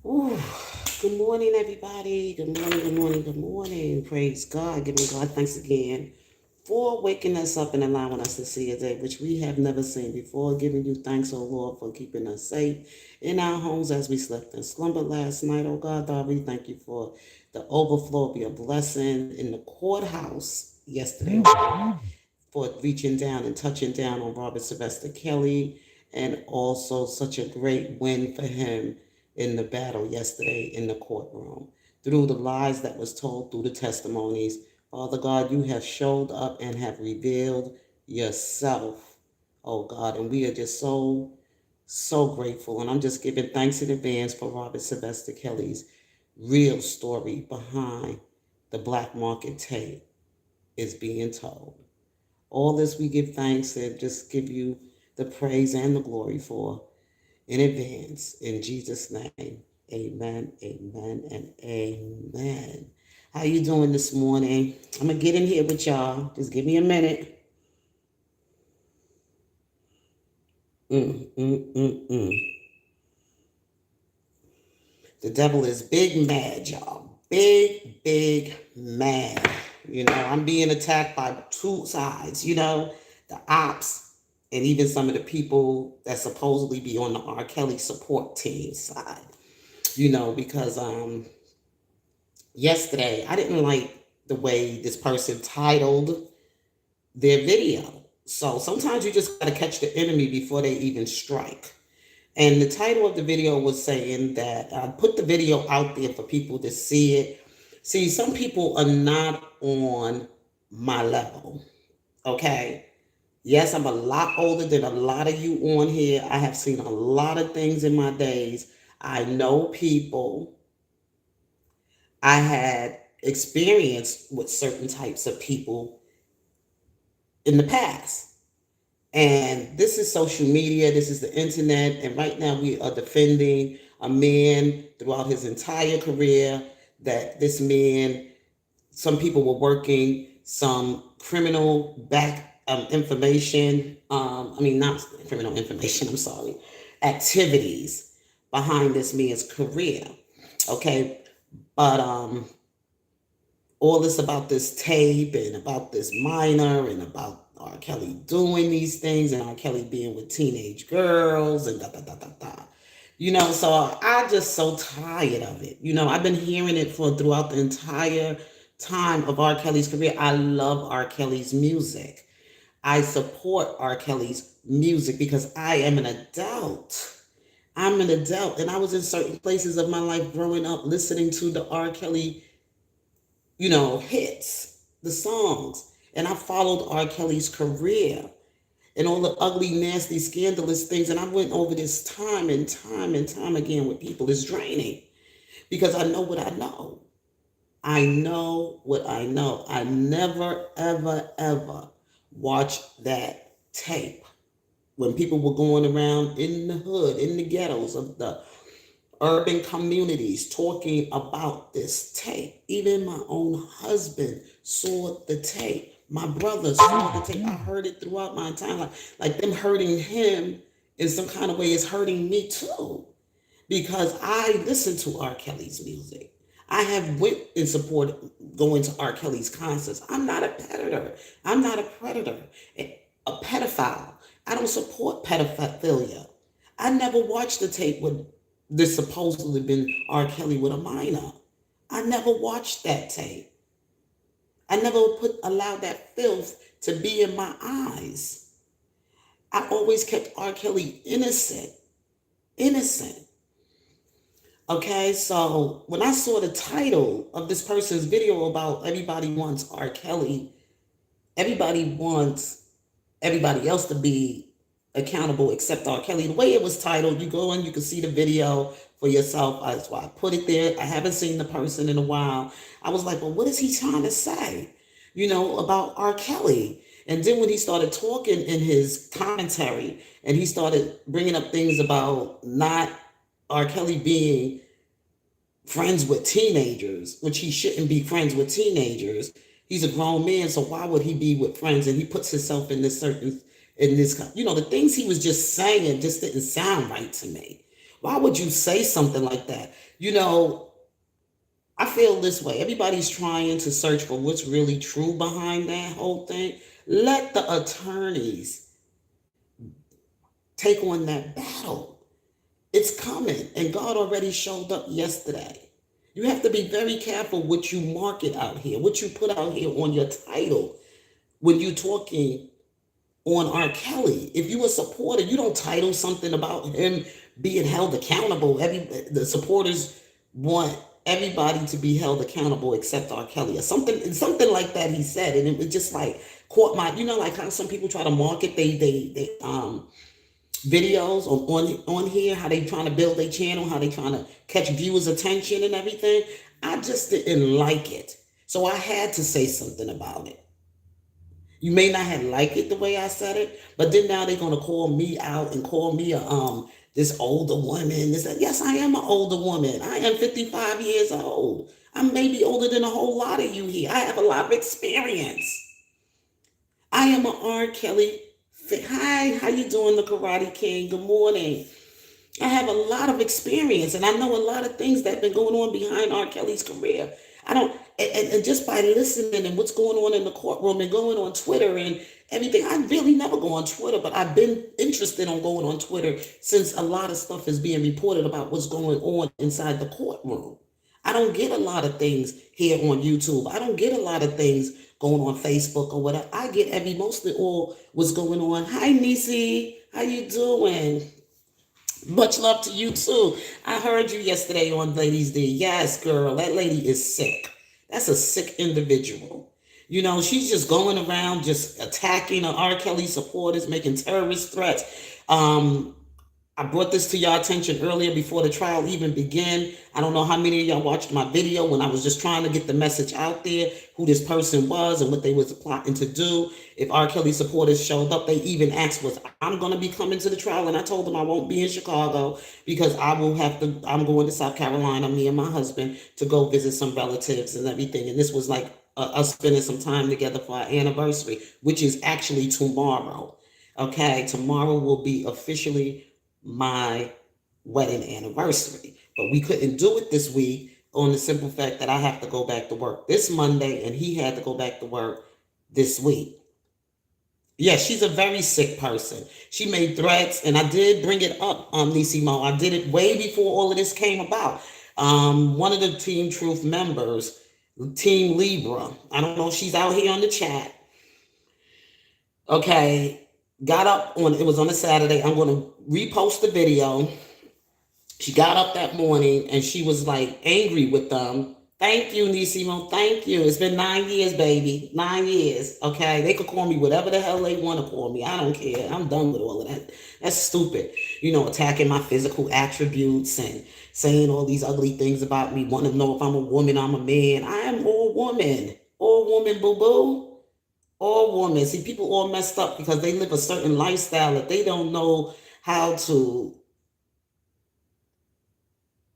Ooh, good morning, everybody. Good morning, good morning, good morning. Praise God. Giving God thanks again for waking us up and allowing us to see a day which we have never seen before. Giving you thanks, oh Lord, for keeping us safe in our homes as we slept and slumbered last night. Oh God, we thank you for the overflow of your blessing in the courthouse yesterday, for reaching down and touching down on Robert Sylvester Kelly, and also such a great win for him in the battle yesterday in the courtroom. Through the lies that was told, through the testimonies, Father God, you have showed up and have revealed yourself, oh God, and we are just so grateful. And I'm just giving thanks in advance for Robert Sylvester Kelly's real story behind the black market tape is being told. All this we give thanks and just give you the praise and the glory for in advance. In Jesus' name, amen, amen, and amen. How you doing this morning? I'm going to get in here with y'all. Just give me a minute. Mm, mm, mm, mm. The devil is big mad, y'all. Big, big mad. I'm being attacked by two sides, the ops and even some of the people that supposedly be on the R. Kelly support team side, because yesterday I didn't like the way this person titled their video. So sometimes you just got to catch the enemy before they even strike. And the title of the video was saying that I put the video out there for people to see it. See, some people are not on my level. Okay. Yes, I'm a lot older than a lot of you on here. I have seen a lot of things in my days. I know people. I had experience with certain types of people in the past. And this is social media, this is the internet, and right now we are defending a man throughout his entire career. That this man, some people were working some criminal back information, not criminal information, I'm sorry, activities behind this man's career. Okay, but all this about this tape and about this minor and about R. Kelly doing these things and R. Kelly being with teenage girls and da da da da da. So I just so tired of it. I've been hearing it for throughout the entire time of R. Kelly's career. I love R. Kelly's music. I support R. Kelly's music because I am an adult. I'm an adult, and I was in certain places of my life growing up listening to the R. Kelly hits, the songs. And I followed R. Kelly's career and all the ugly, nasty, scandalous things. And I went over this time and time and time again with people. It's draining because I know what I know. I know what I know. I never, ever, ever watched that tape when people were going around in the hood, in the ghettos of the urban communities talking about this tape. Even my own husband saw the tape. My brother saw the tape. I heard it throughout my entire life. Like them hurting him in some kind of way is hurting me too. Because I listen to R. Kelly's music. I have went and supported going to R. Kelly's concerts. I'm not a predator. I'm not a predator. A pedophile. I don't support pedophilia. I never watched the tape with this supposedly been R. Kelly with a minor. I never watched that tape. I never allowed that filth to be in my eyes. I always kept R. Kelly innocent. Innocent. Okay, so when I saw the title of this person's video about everybody wants R. Kelly, everybody wants everybody else to be accountable except R. Kelly. The way it was titled, you go and you can see the video for yourself. That's why I put it there. I haven't seen the person in a while. I was like, well, what is he trying to say, about R. Kelly? And then when he started talking in his commentary and he started bringing up things about not R. Kelly being friends with teenagers, which he shouldn't be friends with teenagers. He's a grown man, so why would he be with friends? And he puts himself in this, the things he was just saying just didn't sound right to me. Why would you say something like that? You know, I feel this way. Everybody's trying to search for what's really true behind that whole thing. Let the attorneys take on that battle. It's coming, and God already showed up yesterday. You have to be very careful what you market out here, what you put out here on your title when you're talking on R. Kelly. If you a supporter, you don't title something about him being held accountable. The supporters want everybody to be held accountable except R. Kelly, or something like that. He said, and it just like caught my, like how some people try to market they videos on here, how they trying to build their channel, how they trying to catch viewers' attention and everything. I just didn't like it, so I had to say something about it. You may not have liked it the way I said it, but then now they're gonna call me out and call me a this older woman. Yes, I am an older woman. I am 55 years old. I'm maybe older than a whole lot of you here. I have a lot of experience. I am an R. Kelly. Hi, how you doing, the Karate King? Good morning. I have a lot of experience, and I know a lot of things that have been going on behind R. Kelly's career. I don't, and just by listening and what's going on in the courtroom and going on Twitter and everything, I really never go on Twitter, but I've been interested on going on Twitter since a lot of stuff is being reported about what's going on inside the courtroom. I don't get a lot of things here on YouTube. I don't get a lot of things going on Facebook or whatever. I get mostly all what's going on. Hi, Nisi. How you doing? Much love to you too. I heard you yesterday on Ladies Day. Yes, girl, that lady is sick. That's a sick individual. She's just going around just attacking R. Kelly supporters, making terrorist threats. I brought this to your attention earlier before the trial even began. I don't know how many of y'all watched my video when I was just trying to get the message out there, who this person was and what they was plotting to do. If R. Kelly supporters showed up, they even asked, was I'm going to be coming to the trial? And I told them I won't be in Chicago because I'm going to South Carolina, me and my husband, to go visit some relatives and everything. And this was like us spending some time together for our anniversary, which is actually tomorrow. Okay, tomorrow will be officially my wedding anniversary. But we couldn't do it this week on the simple fact that I have to go back to work this Monday and he had to go back to work this week. Yeah, she's a very sick person. She made threats, and I did bring it up, Nisimo. I did it way before all of this came about. One of the Team Truth members, Team Libra, I don't know if she's out here on the chat. Okay, got up it was on a Saturday. I'm going to repost the video. She got up that morning and she was like angry with them. Thank you, Nisimo. Thank you. It's been 9 years, baby. 9 years. Okay. They could call me whatever the hell they want to call me. I don't care. I'm done with all of that. That's stupid. Attacking my physical attributes and saying all these ugly things about me, want to know if I'm a woman, I'm a man. I am all woman. All woman, boo-boo. All women. See, people all messed up because they live a certain lifestyle that they don't know how to.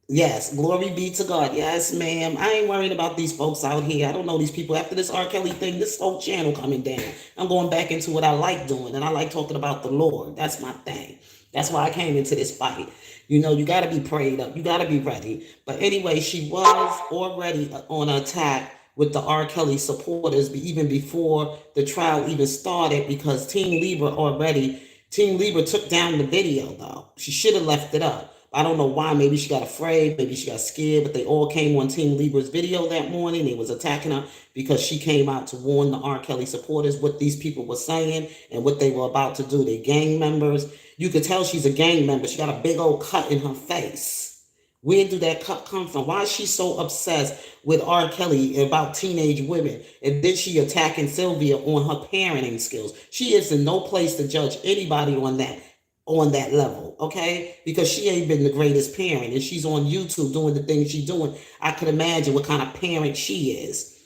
Yes, glory be to God. Yes, ma'am. I ain't worried about these folks out here. I don't know these people. After this R. Kelly thing, this whole channel coming down, I'm going back into what I like doing, and I like talking about the Lord. That's my thing. That's why I came into this fight. You got to be prayed up. You got to be ready. But anyway, she was already on attack with the R. Kelly supporters even before the trial even started because Team Libra took down the video, though. She should have left it up. I don't know why. Maybe she got afraid. Maybe she got scared. But they all came on Team Libra's video that morning. They was attacking her because she came out to warn the R. Kelly supporters what these people were saying and what they were about to do. They gang members. You could tell she's a gang member. She got a big old cut in her face. Where did that cut come from? Why is she so obsessed with R. Kelly about teenage women? And then she attacking Sylvia on her parenting skills. She is in no place to judge anybody on that level, okay? Because she ain't been the greatest parent, and she's on YouTube doing the things she's doing. I could imagine what kind of parent she is,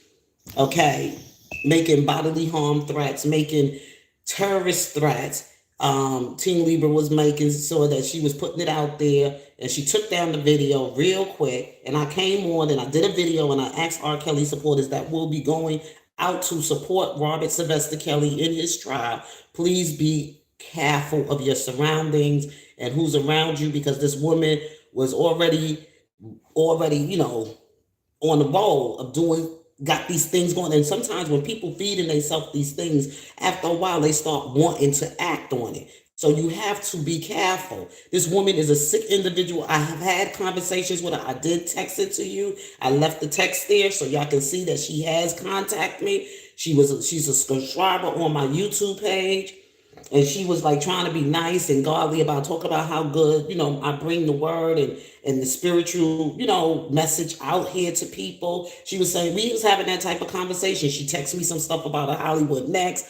okay? Making bodily harm threats, making terrorist threats. Team Libra was making sure that she was putting it out there, and she took down the video real quick. And I came on and I did a video and I asked R. Kelly supporters that will be going out to support Robert Sylvester Kelly in his trial. Please be careful of your surroundings and who's around you, because this woman was already, on the roll of doing, got these things going. And sometimes when people feeding themselves these things, after a while they start wanting to act on it. So you have to be careful. This woman is a sick individual. I have had conversations with her. I did text it to you. I left the text there so y'all can see that she has contacted me. She's a subscriber on my YouTube page. And she was like trying to be nice and godly about talking about how good, I bring the word and the spiritual, message out here to people. She was saying, we was having that type of conversation. She texted me some stuff about a Hollywood Next.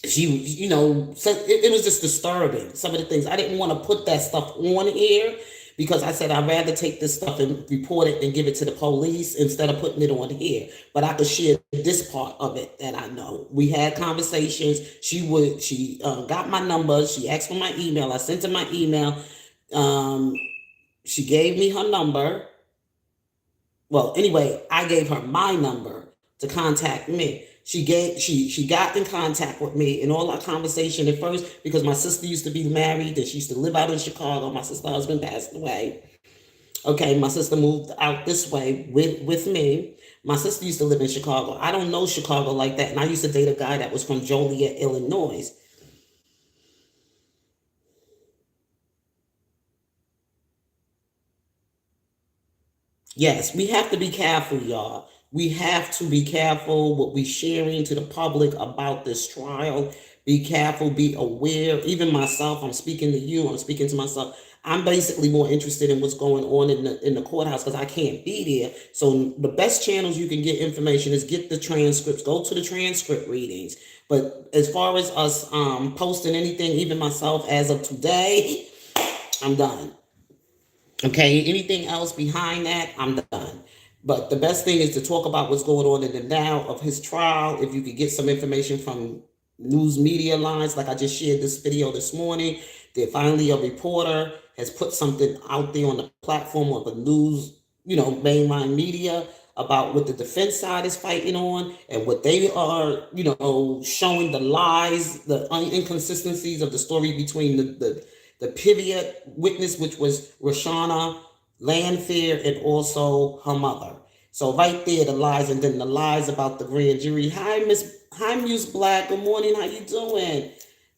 She, so it was just disturbing. Some of the things, I didn't want to put that stuff on here, because I said I'd rather take this stuff and report it and give it to the police instead of putting it on here. But I could share this part of it that I know. We had conversations. She got my number. She asked for my email. I sent her my email. She gave me her number. Well, anyway, I gave her my number to contact me. She got in contact with me in all our conversation at first, because my sister used to be married and she used to live out in Chicago. My sister's husband passed away. Okay, my sister moved out this way with me. My sister used to live in Chicago. I don't know Chicago like that, and I used to date a guy that was from Joliet, Illinois. Yes, we have to be careful, y'all. We have to be careful what we sharing to the public about this trial. Be careful, be aware. Even myself, I'm speaking to you, I'm speaking to myself. I'm basically more interested in what's going on in the courthouse, because I can't be there. So the best channels you can get information is get the transcripts, go to the transcript readings. But as far as us posting anything, even myself as of today, I'm done. Okay, anything else behind that, I'm done. But the best thing is to talk about what's going on in the now of his trial. If you could get some information from news media lines, like I just shared this video this morning, that finally a reporter has put something out there on the platform of the news, mainline media, about what the defense side is fighting on and what they are, showing the lies, the inconsistencies of the story between the pivot witness, which was Roshana Landfair, and also her mother. So right there, the lies, and then the lies about the grand jury. Hi, Muse Black. Good morning. How you doing?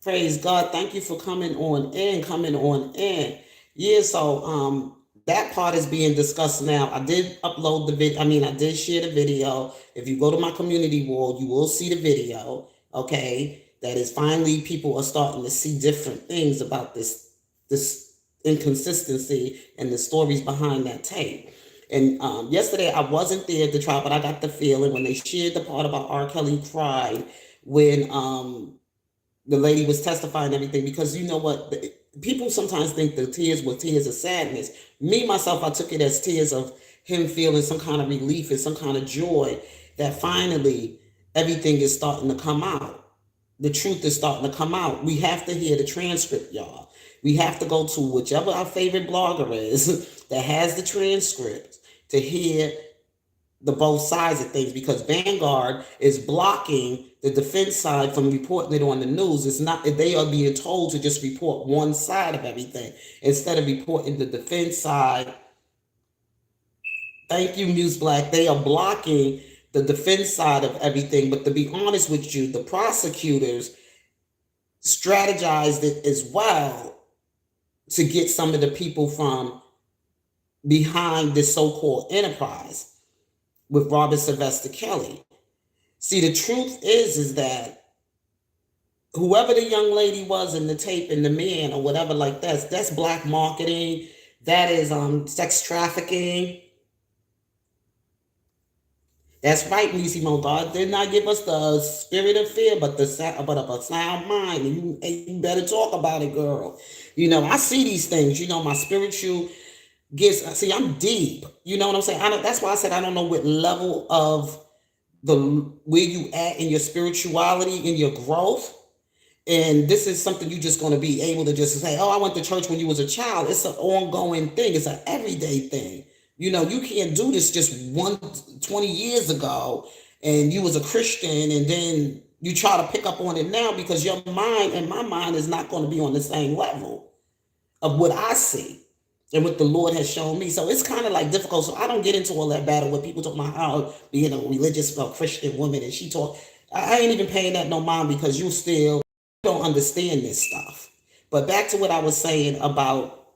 Praise God. Thank you for coming on in. Yeah, so that part is being discussed now. I did upload the video. I did share the video. If you go to my community wall, you will see the video. Okay. That is finally people are starting to see different things about this inconsistency and the stories behind that tape. And yesterday I wasn't there at the trial, but I got the feeling when they shared the part about R. Kelly cried when the lady was testifying and everything, because you know what? People sometimes think the tears were tears of sadness. Me, myself, I took it as tears of him feeling some kind of relief and some kind of joy that finally everything is starting to come out. The truth is starting to come out. We have to hear the transcript, y'all. We have to go to whichever our favorite blogger is that has the transcript to hear the both sides of things, because Vanguard is blocking the defense side from reporting it on the news. It's not, they are being told to just report one side of everything instead of reporting the defense side. Thank you, Muse Black. They are blocking the defense side of everything. But to be honest with you, the prosecutors strategized it as well to get some of the people from behind this so-called enterprise with Robert Sylvester Kelly. See, the truth is that whoever the young lady was in the tape and the man or whatever like that's black marketing. That is sex trafficking. That's right, Nisimo. God did not give us the spirit of fear, but of a sound mind. And you better talk about it, girl. I see these things. My spiritual gifts. See, I'm deep. You know what I'm saying? That's why I said I don't know what level of where you at in your spirituality, in your growth. And this is something you're just going to be able to just say, oh, I went to church when you was a child. It's an ongoing thing. It's an everyday thing. You can't do this just 20 years ago and you was a Christian and then, You try to pick up on it now because your mind and my mind is not going to be on the same level of what I see and what the Lord has shown me. So it's kind of like difficult. So I don't get into all that battle with people talking about how being a religious Christian woman and she talk. I ain't even paying that no mind because you still don't understand this stuff. But back to what I was saying about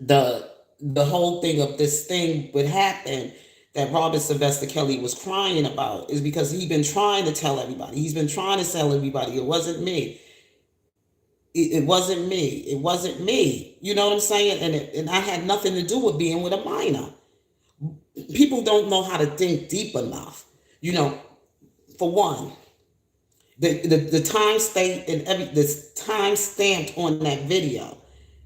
the whole thing of this thing would happen that Robert Sylvester Kelly was crying about is because he's been trying to tell everybody. He's been trying to tell everybody it wasn't me. It wasn't me. It wasn't me. You know what I'm saying? And I had nothing to do with being with a minor. People don't know how to think deep enough. You know, for one, the time state and the time stamped on that video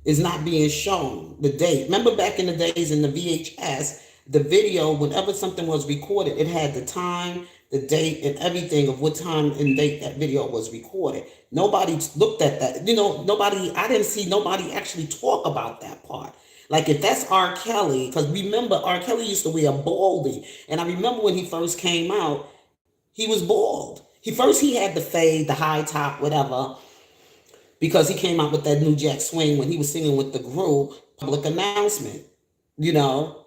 is not being shown. The date. Remember back in the days in the VHS, the video, whenever something was recorded, it had the time, the date, and everything of what time and date that video was recorded. Nobody looked at that. You know, I didn't see nobody actually talk about that part. Like if that's R. Kelly, because remember R. Kelly used to wear a baldy. And I remember when he first came out, he was bald. He had the fade, the high top, whatever, because he came out with that New Jack Swing when he was singing with the group, Public Announcement. You know,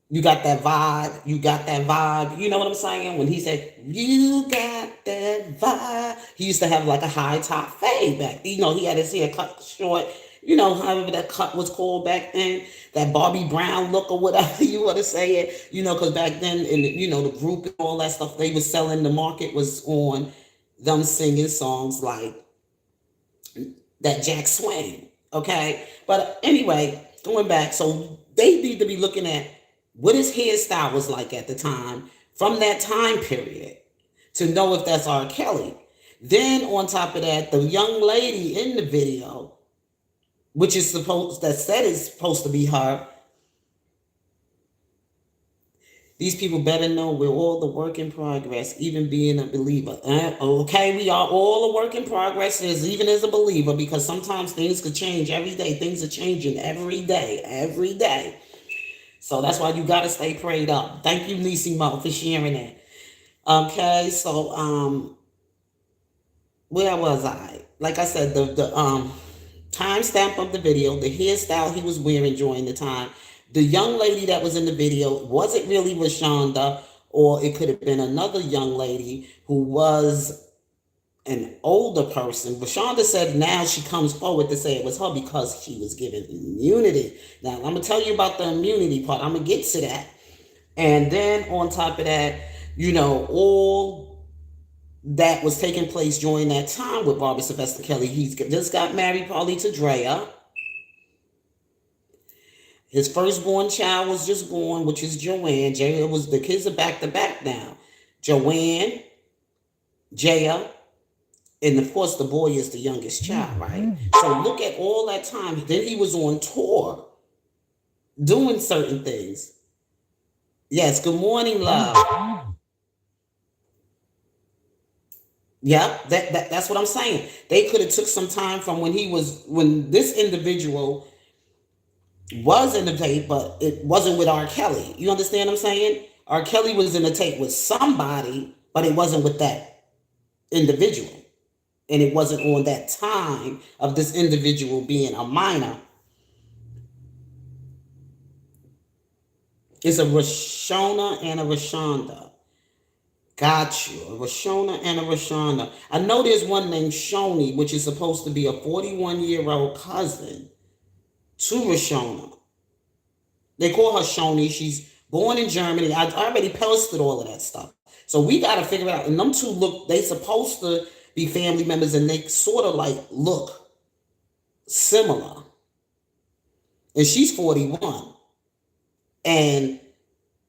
you got that vibe. You got that vibe. You know what I'm saying? When he said, you got that vibe. He used to have like a high top fade back. You know, he had his hair cut short. You know, however that cut was called back then. That Bobby Brown look or whatever you want to say it. You know, because back then, in you know, the group and all that stuff they were selling, the market was on them singing songs like that Jack Swing. Okay? But anyway, going back. So they need to be looking at what his hairstyle was like at the time from that time period to know if that's R. Kelly. Then on top of that, the young lady in the video, which is supposed to be her. These people better know we're all the work in progress, even being a believer. Okay, we are all a work in progress, even as a believer, because sometimes things could change every day. Things are changing every day. So that's why you got to stay prayed up. Thank you, Nisi Mo, for sharing that. Okay, so where was I? Like I said, the timestamp of the video, the hairstyle he was wearing during the time. The young lady that was in the video wasn't really Rashonda, or it could have been another young lady who was an older person. Rashonda said now she comes forward to say it was her because she was given immunity. Now, I'm going to tell you about the immunity part. I'm going to get to that. And then on top of that, you know, all that was taking place during that time with Robert Sylvester Kelly. He's just got married probably to Drea. His firstborn child was just born, which is Joanne. The kids are back to back now. Joanne, Jaya, and of course the boy is the youngest child, right? So look at all that time. Then he was on tour doing certain things. Yes, good morning, love. Yep, that's what I'm saying. They could have took some time from when this individual was in the tape, but it wasn't with R. Kelly. You understand what I'm saying? R. Kelly was in the tape with somebody, but it wasn't with that individual. And it wasn't on that time of this individual being a minor. It's a Rashona and a Rashonda. Got you. A Rashona and a Rashonda. I know there's one named Shoni, which is supposed to be a 41-year-old cousin to Rashona. They call her Shoni. She's born in Germany. I already posted all of that stuff. So we got to figure it out. And them two they supposed to be family members, and they sort of like look similar. And she's 41. And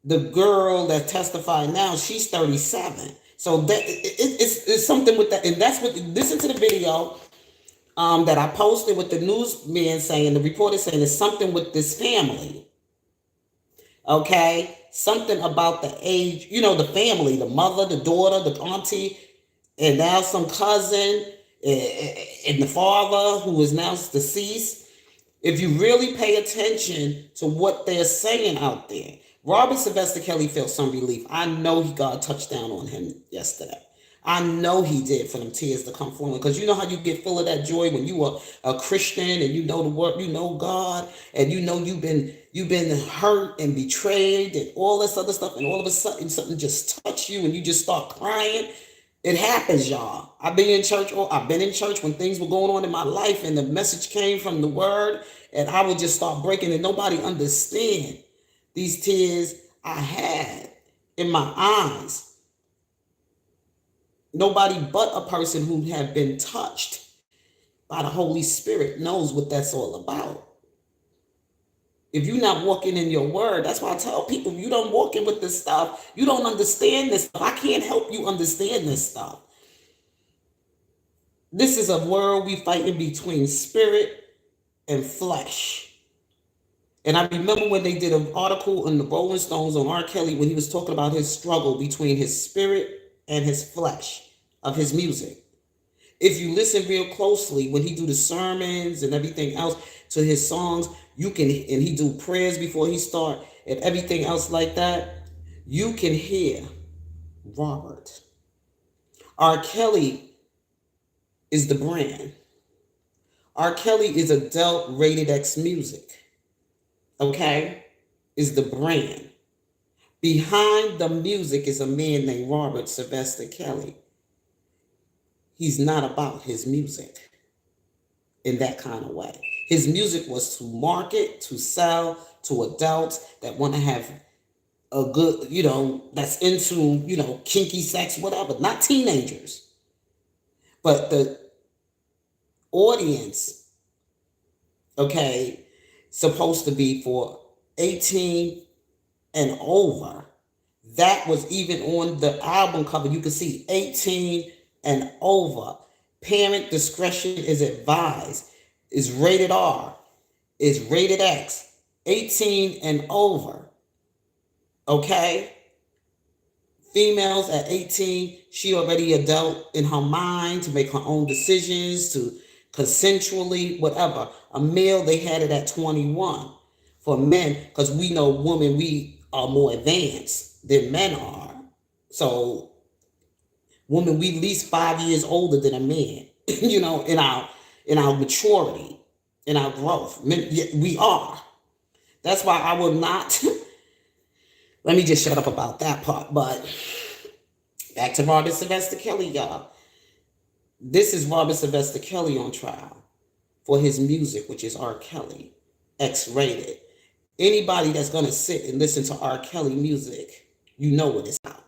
the girl that testified now, she's 37. So that it's something with that. And that's what, listen to the video that I posted with the newsman saying, the reporter saying, there's something with this family. Okay? Something about the age, you know, the family, the mother, the daughter, the auntie, and now some cousin, and the father who is now deceased. If you really pay attention to what they're saying out there, Robert Sylvester Kelly felt some relief. I know God touched down on him yesterday. I know he did for them tears to come flowing. Because you know how you get full of that joy when you are a Christian and you know the word, you know God, and you know you've been hurt and betrayed and all this other stuff, and all of a sudden something just touch you and you just start crying. It happens, y'all. I've been in church when things were going on in my life and the message came from the word, and I would just start breaking and nobody understand these tears I had in my eyes. Nobody but a person who had been touched by the Holy Spirit knows what that's all about. If you're not walking in your word, that's why I tell people, you don't walk in with this stuff, you don't understand this stuff. I can't help you understand this stuff. This is a world we fighting between spirit and flesh. And I remember when they did an article in the Rolling Stones on R. Kelly when he was talking about his struggle between his spirit and his flesh of his music. If you listen real closely when he do the sermons and everything else to his songs, you can, and he do prayers before he start and everything else like that, you can hear Robert. R. Kelly is the brand. R. Kelly is adult rated X music. Okay? Is the brand. Behind the music is a man named Robert Sylvester Kelly. He's not about his music in that kind of way. His music was to market, to sell to adults that want to have a good, that's into, kinky sex, whatever. Not teenagers. But the audience, okay, supposed to be for 18 and over. That was even on the album cover. You can see 18 and over. Parent discretion is advised. Is rated R. Is rated X. 18 and over. Okay? Females at 18, she already adult in her mind to make her own decisions, to consensually, whatever. A male, they had it at 21. For men, because we know women, we are more advanced than men are. So women, we at least 5 years older than a man, in our maturity, in our growth. Men, we are. That's why I will not. Let me just shut up about that part. But back to Robert Sylvester Kelly, y'all. This is Robert Sylvester Kelly on trial for his music, which is R. Kelly, X-rated. Anybody that's going to sit and listen to R. Kelly music, you know what it's about.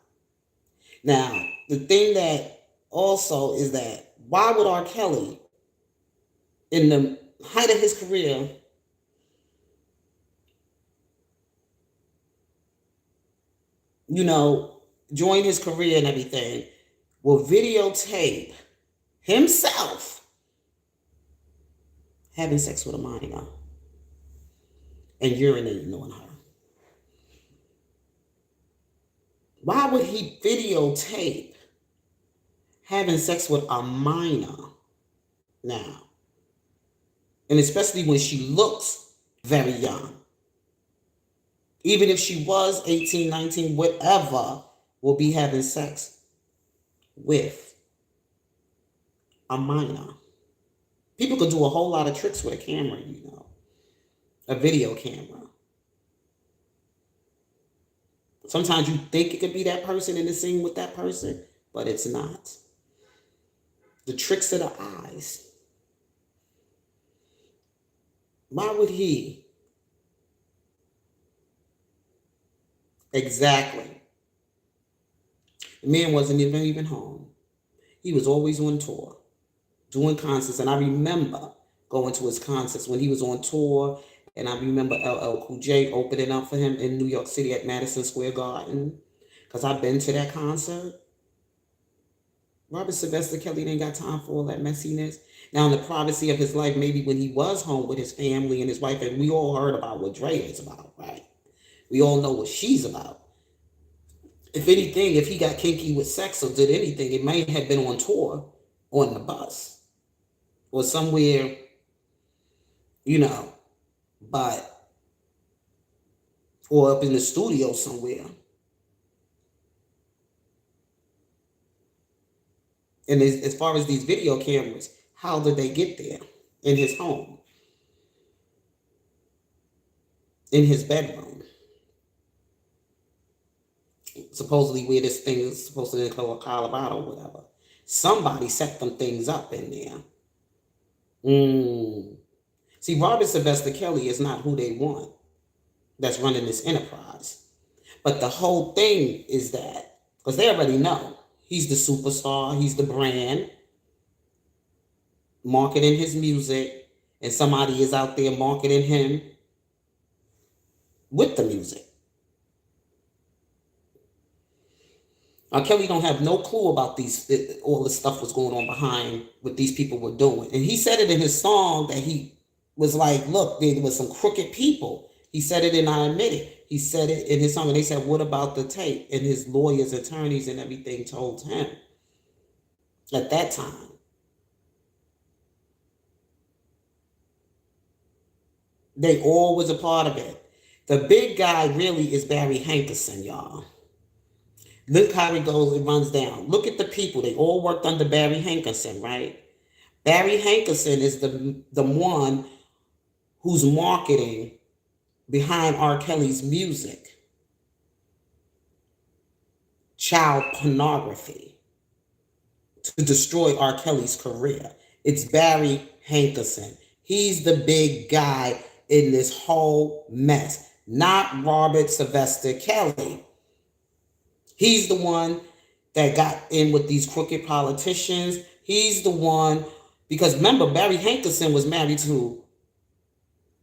Now, the thing that also is that why would R. Kelly, in the height of his career, join his career and everything, will videotape himself having sex with a minor and urinating on her? Why would he videotape having sex with a minor now? And especially when she looks very young. Even if she was 18, 19, whatever, will be having sex with a minor. People could do a whole lot of tricks with a camera, a video camera. Sometimes you think it could be that person in the scene with that person, but it's not. The tricks of the eyes. Why would he? Exactly. The man wasn't even home. He was always on tour, doing concerts. And I remember going to his concerts when he was on tour. And I remember LL Cool J opening up for him in New York City at Madison Square Garden. Because I've been to that concert. Robert Sylvester Kelly ain't got time for all that messiness. Now, in the privacy of his life, maybe when he was home with his family and his wife, and we all heard about what Dre is about, right? We all know what she's about. If anything, if he got kinky with sex or did anything, it might have been on tour, on the bus, or somewhere, but, or up in the studio somewhere. And as far as these video cameras, how did they get there? In his home, in his bedroom, supposedly where this thing is supposed to be in Colorado or whatever. Somebody set them things up in there. See, Robert Sylvester Kelly is not who they want that's running this enterprise. But the whole thing is that, because they already know, he's the superstar, he's the brand, marketing his music, and somebody is out there marketing him with the music. Kelly don't have no clue about all this stuff was going on behind what these people were doing. And he said it in his song that he was like, look, there was some crooked people. He said it, and I admit it. He said it in his song, and they said, what about the tape? And his lawyers, attorneys, and everything told him at that time. They all was a part of it. The big guy really is Barry Hankerson, y'all. Look how it goes, it runs down. Look at the people. They all worked under Barry Hankerson, right? Barry Hankerson is the one who's marketing behind R. Kelly's music. Child pornography. To destroy R. Kelly's career. It's Barry Hankerson. He's the big guy in this whole mess. Not Robert Sylvester Kelly. He's the one that got in with these crooked politicians. He's the one, because remember, Barry Hankerson was married to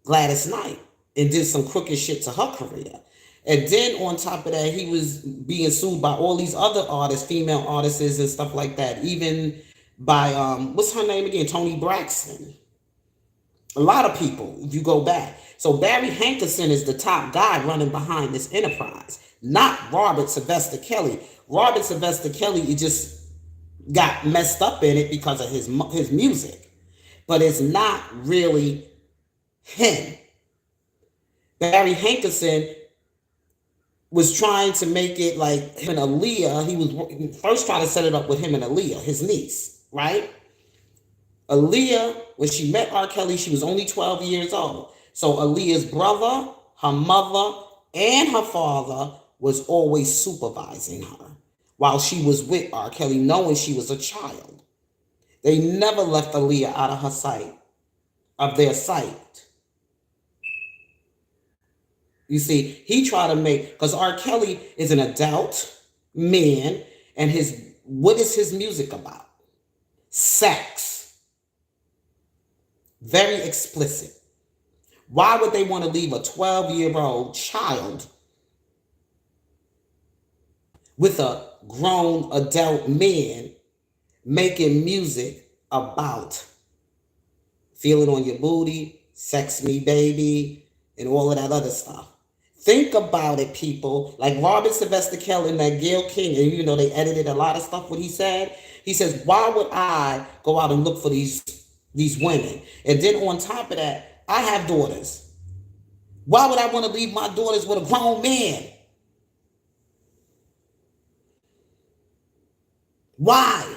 Gladys Knight and did some crooked shit to her career. And then on top of that, he was being sued by all these other artists, female artists and stuff like that. Even by, what's her name again? Toni Braxton. A lot of people, if you go back. So Barry Hankerson is the top guy running behind this enterprise. Not Robert Sylvester Kelly. Robert Sylvester Kelly just got messed up in it because of his music. But it's not really him. Barry Hankerson was trying to make it like him and Aaliyah. He was first trying to set it up with him and Aaliyah, his niece, right? Aaliyah, when she met R. Kelly, she was only 12 years old. So Aaliyah's brother, her mother, and her father was always supervising her while she was with R. Kelly, knowing she was a child. They never left Aaliyah out of her sight, of their sight. You see, he tried to make, because R. Kelly is an adult man, and what is his music about? Sex. Very explicit. Why would they want to leave a 12-year-old child with a grown adult man making music about feeling on your booty, sex me baby, and all of that other stuff? Think about it, people. Like Robert Sylvester Kelly and that Gayle King, and you know they edited a lot of stuff what he said. He says, why would I go out and look for these women? And then on top of that, I have daughters. Why would I want to leave my daughters with a grown man? Why?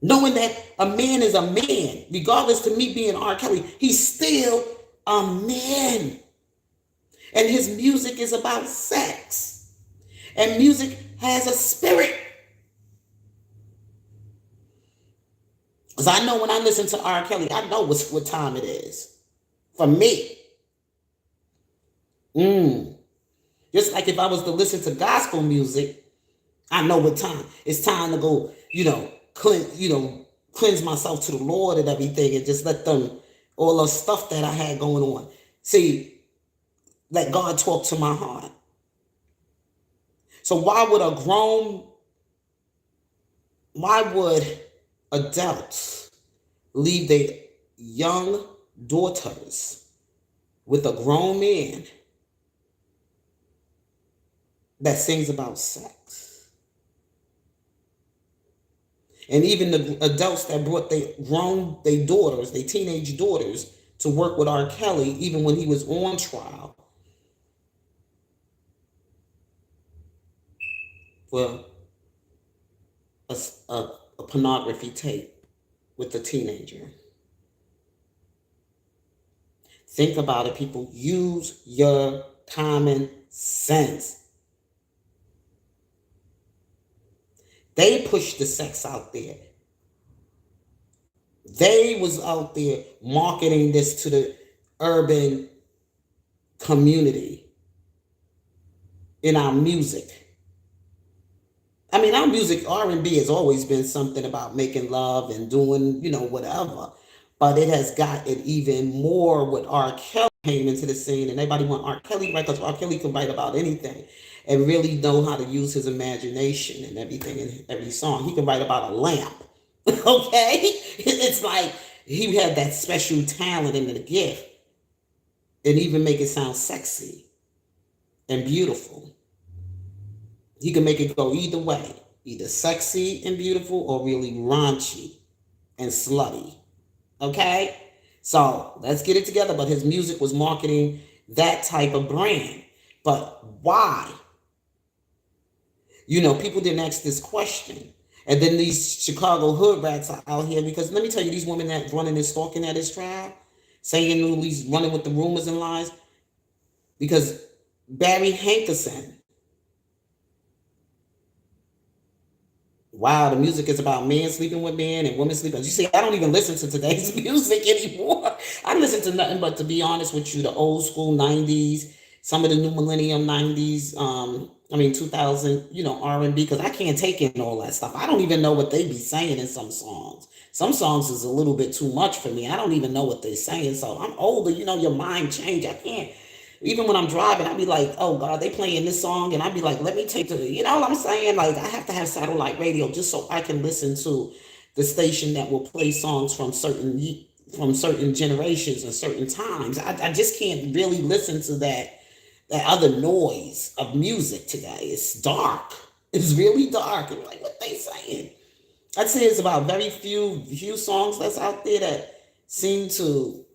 Knowing that a man is a man, regardless to me being R. Kelly, he's still a man. And his music is about sex. And music has a spirit. Because I know when I listen to R. Kelly, I know what time it is. For me. Just like if I was to listen to gospel music, I know what time. It's time to go, cleanse myself to the Lord and everything, and just let them, all the stuff that I had going on. See, let God talk to my heart. So why would adults leave their young daughters with a grown man that sings about sex? And even the adults that brought their daughters, their teenage daughters, to work with R. Kelly, even when he was on trial. Well, a, a pornography tape with a teenager. Think about it, people. Use your common sense. They pushed the sex out there. They was out there marketing this to the urban community in our music. I mean, our music, R&B has always been something about making love and doing, whatever. But it has got it even more with R. Kelly came into the scene, and everybody want R. Kelly, right? Because R. Kelly can write about anything and really know how to use his imagination and everything in every song. He can write about a lamp. Okay? It's like he had that special talent and the gift, and even make it sound sexy and beautiful. He can make it go either way, either sexy and beautiful or really raunchy and slutty. Okay? So let's get it together. But his music was marketing that type of brand. But why? People didn't ask this question. And then these Chicago hood rats are out here because let me tell you, these women that running and stalking at his trial, saying he's running with the rumors and lies, because Barry Hankerson, wow, the music is about men sleeping with men and women sleeping. You see, I don't even listen to today's music anymore. I listen to nothing but, to be honest with you, the old school 90s, some of the new millennium 90s, 2000, R&B, because I can't take in all that stuff. I don't even know what they be saying in some songs. Some songs is a little bit too much for me. I don't even know what they're saying. So I'm older, your mind change. I can't. Even when I'm driving, I'd be like, oh God, they playing this song. And I'd be like, let me take you know what I'm saying? Like, I have to have satellite radio just so I can listen to the station that will play songs from certain generations and certain times. I just can't really listen to that other noise of music today. It's dark. It's really dark. And like, what they saying? I'd say it's about very few songs that's out there that seem to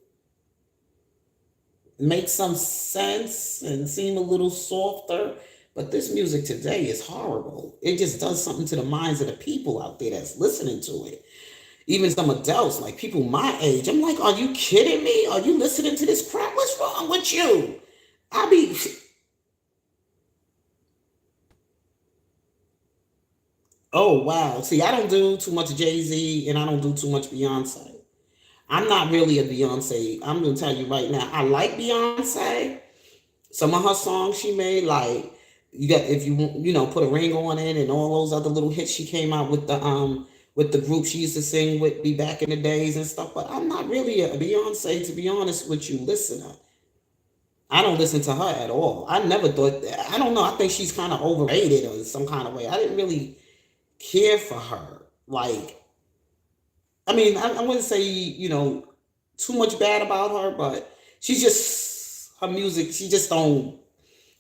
make some sense and seem a little softer. But this music today is horrible. It just does something to the minds of the people out there that's listening to it. Even some adults, like people my age, I'm like, are you kidding me? Are you listening to this crap? What's wrong with you? I be, oh wow. See, I don't do too much Jay-Z and I don't do too much Beyonce. I'm not really a Beyonce. I'm gonna tell you right now. I like Beyonce. Some of her songs she made, like you got if put a ring on it and all those other little hits she came out with the group she used to sing with me back in the days and stuff. But I'm not really a Beyonce, to be honest with you, listener. I don't listen to her at all. I never thought. I don't know. I think she's kind of overrated or some kind of way. I didn't really care for her. Like, I mean, I wouldn't say too much bad about her, but she's just her music. She just don't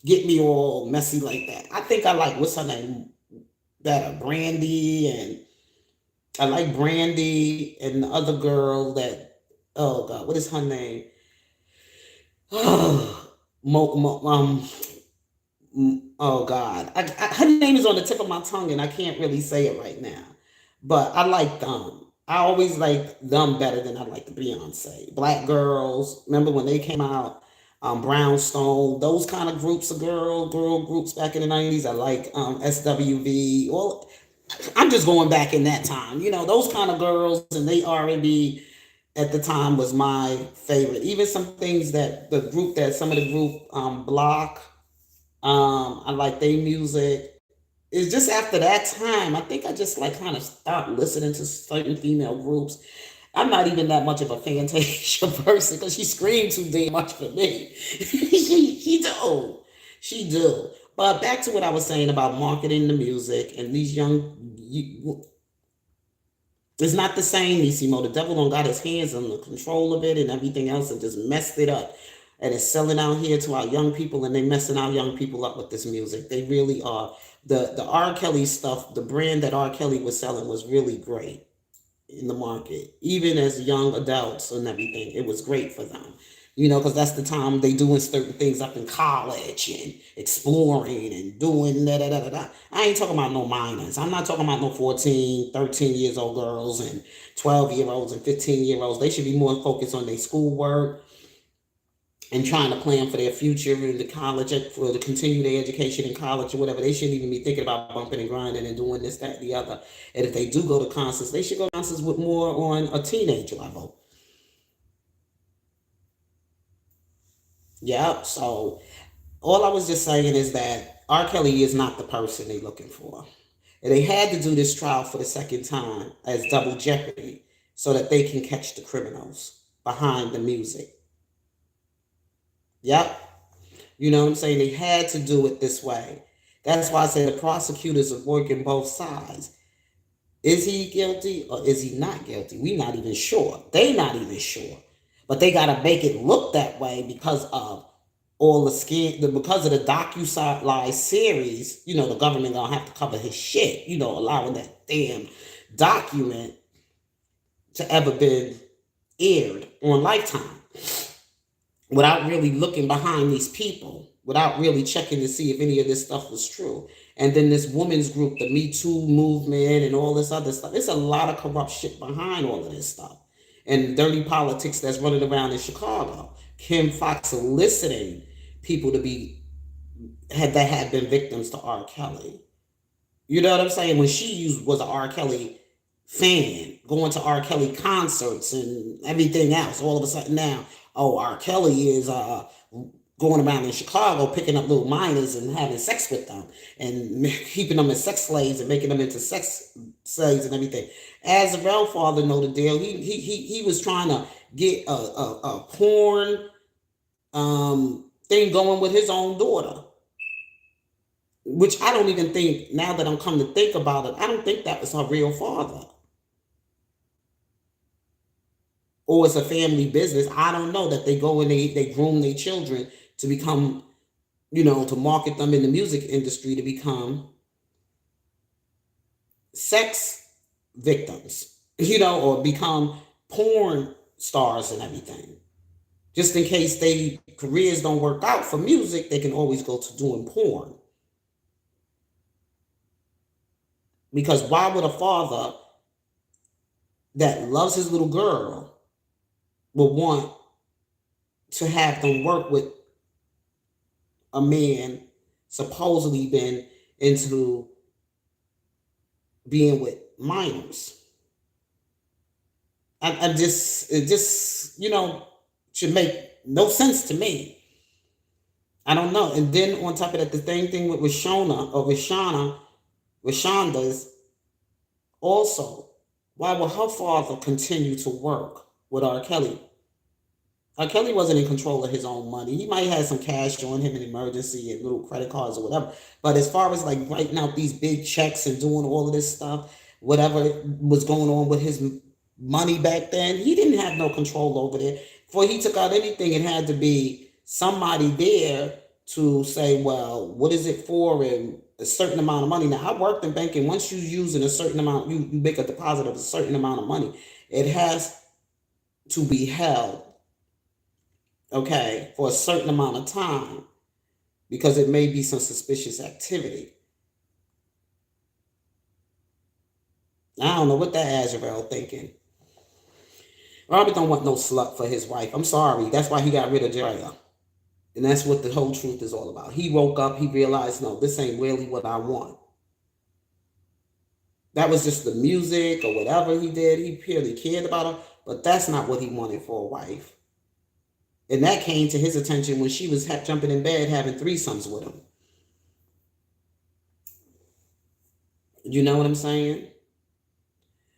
get me all messy like that. I think I like what's her name better, Brandy, and I like Brandy and the other girl that, oh God, what is her name? Mo, mo, oh God, her name is on the tip of my tongue and I can't really say it right now. But I like them. I always like them better than I like the Beyonce. Black girls, remember when they came out? Brownstone, those kind of groups of girl groups back in the 90s. I like SWV. Well, I'm just going back in that time. Those kind of girls and they R&B at the time was my favorite. Even some things that some of the group Block, I like their music. It's just after that time, I think I just like kind of stopped listening to certain female groups. I'm not even that much of a Fantasia person because she screamed too damn much for me. She do. She do. But back to what I was saying about marketing the music and these it's not the same, Nisimo. The devil don't got his hands on the control of it and everything else and just messed it up. And it's selling out here to our young people and they messing our young people up with this music. They really are. The R. Kelly stuff, the brand that R. Kelly was selling was really great in the market. Even as young adults and everything, it was great for them. Because that's the time they doing certain things up in college and exploring and doing da da da da da. I ain't talking about no minors. I'm not talking about no 14, 13 years old girls and 12-year-olds and 15-year-olds. They should be more focused on their schoolwork and trying to plan for their future in the college, for to continue their education in college or whatever. They shouldn't even be thinking about bumping and grinding and doing this, that, and the other. And if they do go to concerts, they should go to concerts with more on a teenage level. Yep. So all I was just saying is that R. Kelly is not the person they're looking for. And they had to do this trial for the second time as double jeopardy so that they can catch the criminals behind the music. Yep. You know what I'm saying? They had to do it this way. That's why I say the prosecutors are working both sides. Is he guilty or is he not guilty? We're not even sure. They not even sure. But they gotta make it look that way because of all the skin, because of the docu series. The government gonna have to cover his shit. Allowing that damn document to ever been aired on Lifetime without really looking behind these people, without really checking to see if any of this stuff was true. And then this women's group, the Me Too movement, and all this other stuff. There's a lot of corrupt shit behind all of this stuff. And dirty politics that's running around in Chicago. Kim Fox soliciting people to be that had been victims to R. Kelly. You know what I'm saying? When she was an R. Kelly fan, going to R. Kelly concerts and everything else, all of a sudden now, oh, R. Kelly is going around in Chicago picking up little minors and having sex with them and keeping them as sex slaves and making them into sex slaves and everything. As Azrael father know the deal. He was trying to get a porn thing going with his own daughter, which I don't even think, now that I'm come to think about it, I don't think that was her real father. Or it's a family business. I don't know, that they go and they groom their children to become, to market them in the music industry to become sex victims, or become porn stars and everything. Just in case they careers don't work out for music, they can always go to doing porn. Because why would a father that loves his little girl would want to have them work with a man supposedly been into being with minors? It just should make no sense to me. I don't know. And then on top of that, the same thing with Rashonda's also. Why would her father continue to work with R. Kelly? R. Kelly wasn't in control of his own money. He might have some cash on him in emergency and little credit cards or whatever. But as far as like writing out these big checks and doing all of this stuff, whatever was going on with his money back then, he didn't have no control over it. Before he took out anything, it had to be somebody there to say, well, what is it for, and a certain amount of money. Now, I worked in banking. Once you're using a certain amount, you make a deposit of a certain amount of money. It has to be held, okay, for a certain amount of time because it may be some suspicious activity. I don't know what that Azrael thinking. Robert don't want no slut for his wife. I'm sorry. That's why he got rid of Drea. And that's what the whole truth is all about. He woke up, he realized, no, this ain't really what I want. That was just the music or whatever he did. He purely cared about her, but that's not what he wanted for a wife. And that came to his attention when she was jumping in bed having threesomes with him. You know what I'm saying?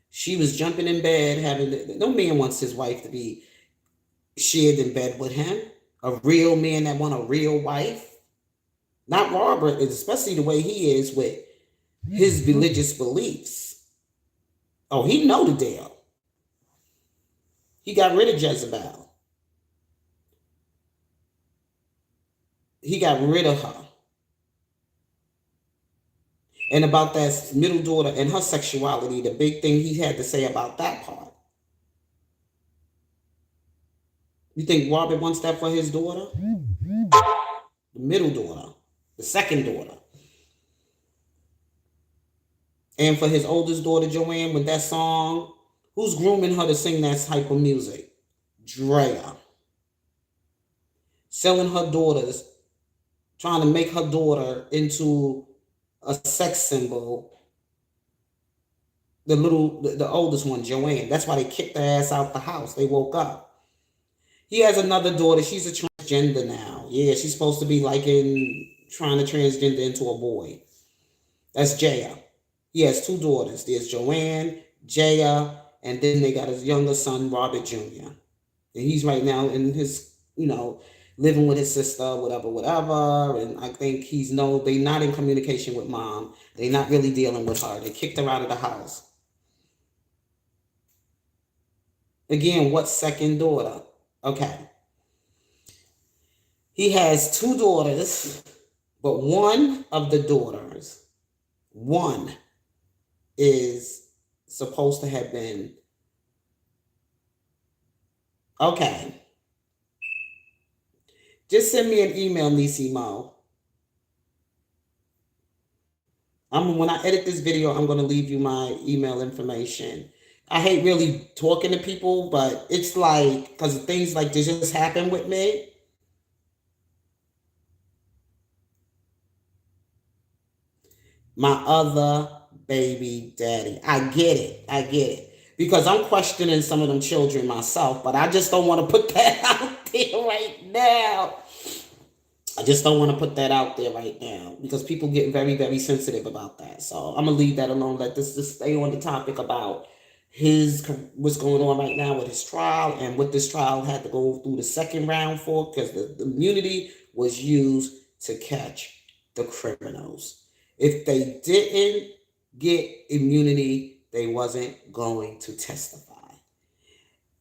She was jumping in bed having, no man wants his wife to be shared in bed with him. A real man that want a real wife. Not Robert, especially the way he is with his religious beliefs. Oh, he know the deal. He got rid of Jezebel. He got rid of her. And about that middle daughter and her sexuality, the big thing he had to say about that part. You think Robert wants that for his daughter? The middle daughter, the second daughter. And for his oldest daughter, Joanne, with that song, who's grooming her to sing that type of music? Drea. Selling her daughters, trying to make her daughter into a sex symbol. The oldest one, Joanne. That's why they kicked her ass out the house. They woke up. He has another daughter. She's a transgender now. Yeah, she's supposed to be like trying to transgender into a boy. That's Jaya. He has two daughters. There's Joanne, Jaya, and then they got his younger son, Robert Jr. And he's right now in his, living with his sister, whatever. And I think they're not in communication with mom. They're not really dealing with her. They kicked her out of the house. Again, what second daughter? Okay. He has two daughters, but one of the daughters, one is supposed to have been, okay. Just send me an email, Nisi Mo. When I edit this video, I'm going to leave you my email information. I hate really talking to people, but it's like, because things like this just happen with me. My other baby daddy. I get it. Because I'm questioning some of them children myself, but I just don't want to put that out there right now. Because people get very, very sensitive about that. So I'm going to leave that alone. Let this just stay on the topic about what's going on right now with his trial and what this trial had to go through the second round for, because the immunity was used to catch the criminals. If they didn't get immunity, they wasn't going to testify.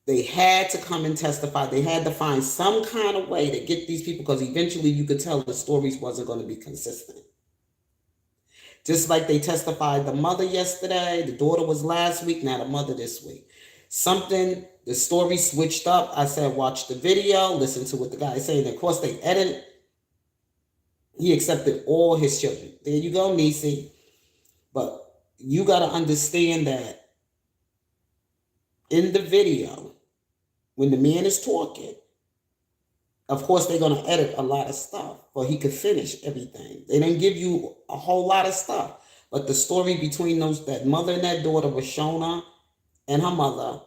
They had to come and testify. They had to find some kind of way to get these people, because eventually you could tell the stories wasn't going to be consistent. Just like they testified the mother yesterday, the daughter was last week, now the mother this week. The story switched up. I said, watch the video, listen to what the guy is saying. Of course, they edited. He accepted all his children. There you go, Nisi. But you got to understand that in the video, when the man is talking, of course, they're going to edit a lot of stuff, but he could finish everything. They didn't give you a whole lot of stuff. But the story between that mother and that daughter was Shona and her mother,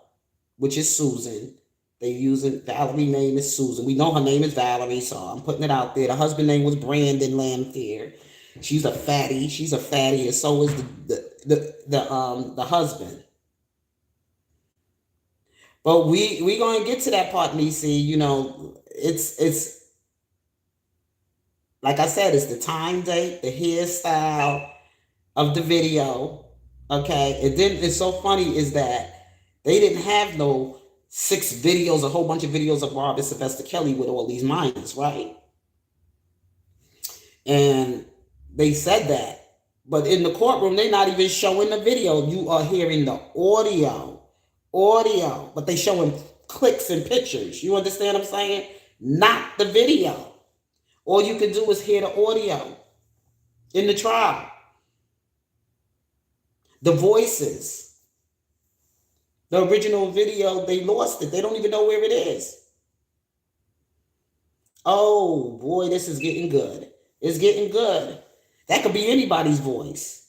which is Susan. They using Valerie's name is Susan. We know her name is Valerie, so I'm putting it out there. The husband's name was Brandon Lamphere. She's a fatty, and so is the husband. But we gonna get to that part, Nisi. It's like I said, it's the time, date, the hairstyle of the video. Okay, and then it's so funny is that they didn't have no 6 videos, a whole bunch of videos of Robert Sylvester Kelly with all these minors, right? And they said that, but in the courtroom, they're not even showing the video. You are hearing the audio, but they showing clicks and pictures. You understand what I'm saying? Not the video. All you can do is hear the audio in the trial. The voices. The original video, they lost it. They don't even know where it is. Oh, boy, this is getting good. It's getting good. That could be anybody's voice.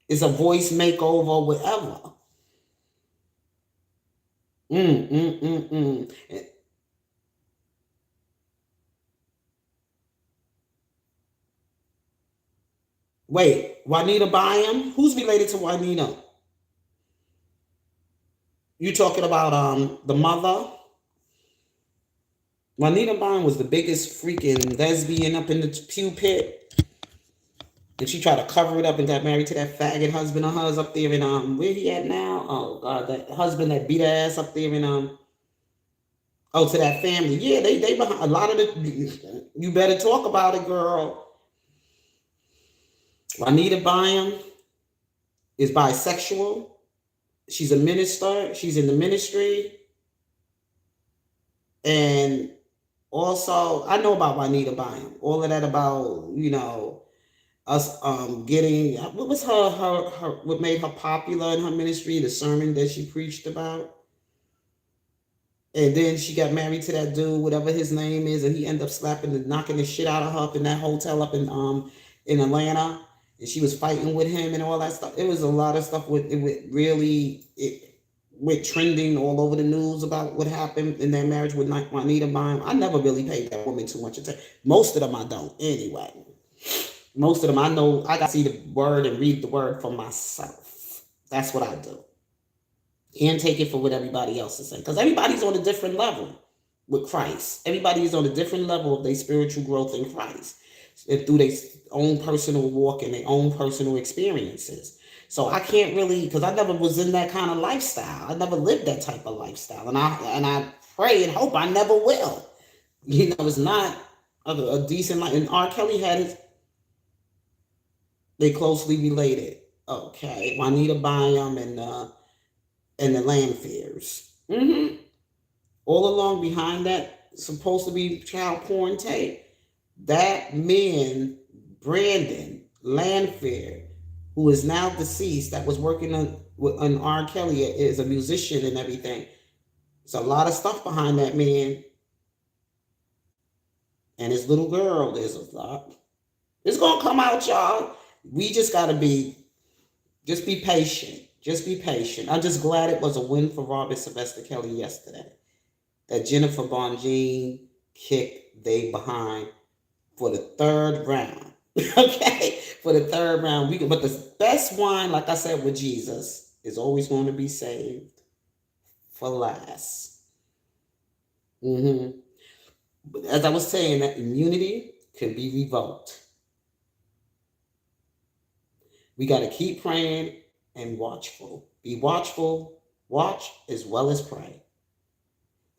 It's a voice makeover, whatever. Wait, Juanita Byam? Who's related to Juanita? You talking about the mother? Juanita Byam was the biggest freaking lesbian up in the pew pit. And she tried to cover it up and got married to that faggot husband of hers up there in where he at now? Oh God, that husband that beat her ass up there in to that family. Yeah, they behind a lot of the. You better talk about it, girl. Juanita Byam is bisexual. She's a minister. She's in the ministry. And also, I know about Juanita Bynum. All of that about, us getting, what was her what made her popular in her ministry, the sermon that she preached about. And then she got married to that dude, whatever his name is, and he ended up knocking the shit out of her up in that hotel up in Atlanta. And she was fighting with him and all that stuff. It was a lot of stuff it went trending all over the news about what happened in their marriage with Juanita Bynum. I never really paid that woman too much attention. Most of them I don't anyway. Most of them I know I got to see the word and read the word for myself. That's what I do. And take it for what everybody else is saying. Because everybody's on a different level with Christ. Everybody is on a different level of their spiritual growth in Christ and through their own personal walk and their own personal experiences. So I can't really, because I never was in that kind of lifestyle. I never lived that type of lifestyle, and I pray and hope I never will. It's not a decent life. And R. Kelly had his. They closely related. Okay, Juanita Bynum and the Lanfears. All along behind that supposed to be child porn tape, that man, Brandon Lanfear, who is now deceased, that was working on R. Kelly, is a musician and everything. There's a lot of stuff behind that man and his little girl. There's a lot. It's gonna come out, y'all. We just gotta just be patient. Just be patient. I'm just glad it was a win for Robert Sylvester Kelly yesterday. That Jennifer Bonjean kicked they behind for the third round. Okay? For the third round. But the best wine, like I said with Jesus, is always going to be saved for last. But as I was saying, that immunity can be revoked. We got to keep praying and watchful. Be watchful, watch as well as pray.